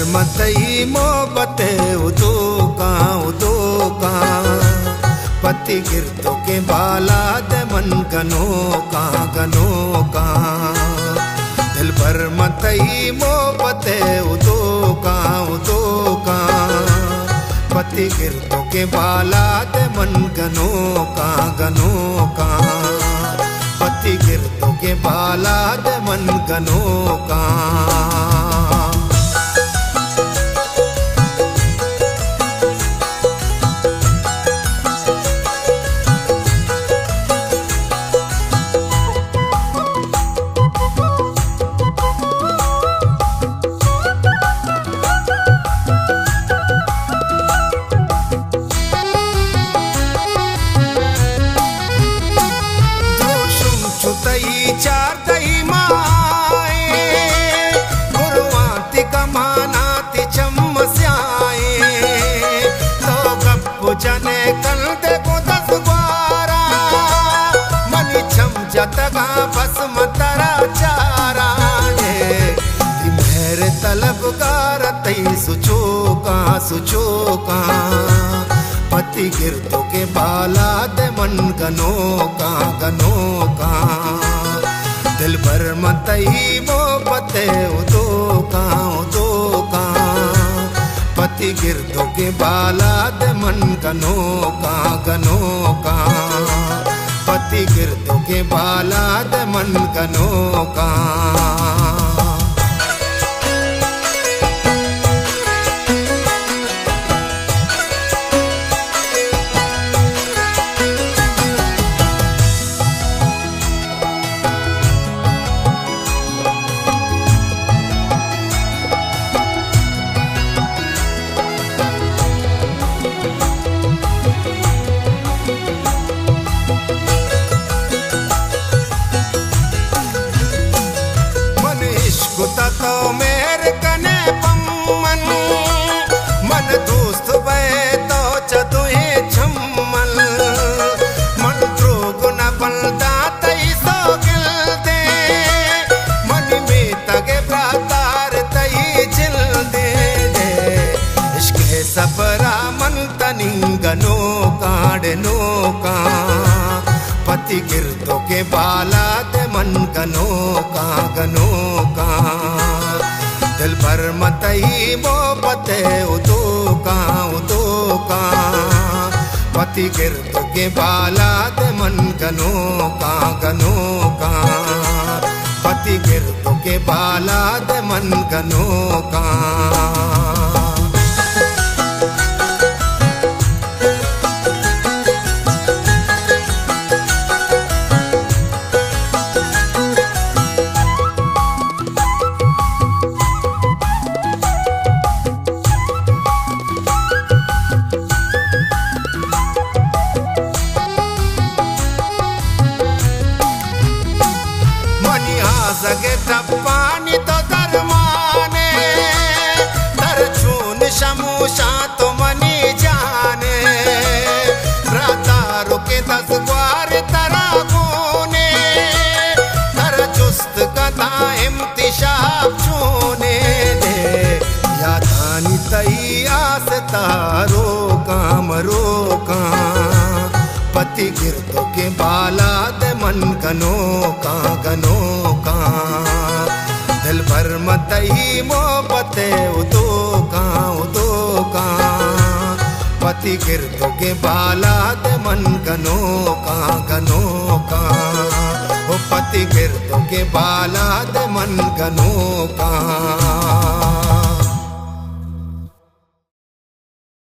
मतई मोहब्बत उदो का पति गिरतो के बाला दे मन गनो का दिल भर मतई मोहब्बत उदो का पति गिरतो के बाला दे मन गनो का पति गिरतो के बाला दे मन गनो का। चार दही माए गुरुवाती कमानाती चम्मस्याए तो गप्पु जने कल दे को 10 बारा मनी छम जतगा बस मतरा चारा मेरे तलबगार तई सुचोका पति गिरतो के बाला दे मन गनो का दिल भर मतई मोहब्बत उदो का पति गिरतो के बाला दे मन गनो का पति गिरतो के बाला दे मन गनो का। तो मेरे कने पम्मन मन दोस्त वे तो चतुहे छम्मल मन त्रोगुना बलदा तई सो गिल दे मन में तगे प्रातार तई जिल दे इश्क है सफरा मन तनी गनो का पति गिरतो के बाला दे मन गनो का दिल भर मतई मोहब्बत उदो का पति गिरतो के बाला दे मन गनो का पति गिरतो के बाला दे मन गनो का। सगे टप्पानी तो दरमाने तरचून शमूशा तो मनी जाने राता रुके 10 ग्वार तरा गोने तर चुस्त कथा इम्तिशाब चूने दे यादानी तई आस तारो का पति गिरतो के बाला दे मन गनो का दिल भर मतई मोहब्बत उदो का पति गिरतो के बाला दे मन गनो का ओ पति गिरतो के बाला दे मन गनो का।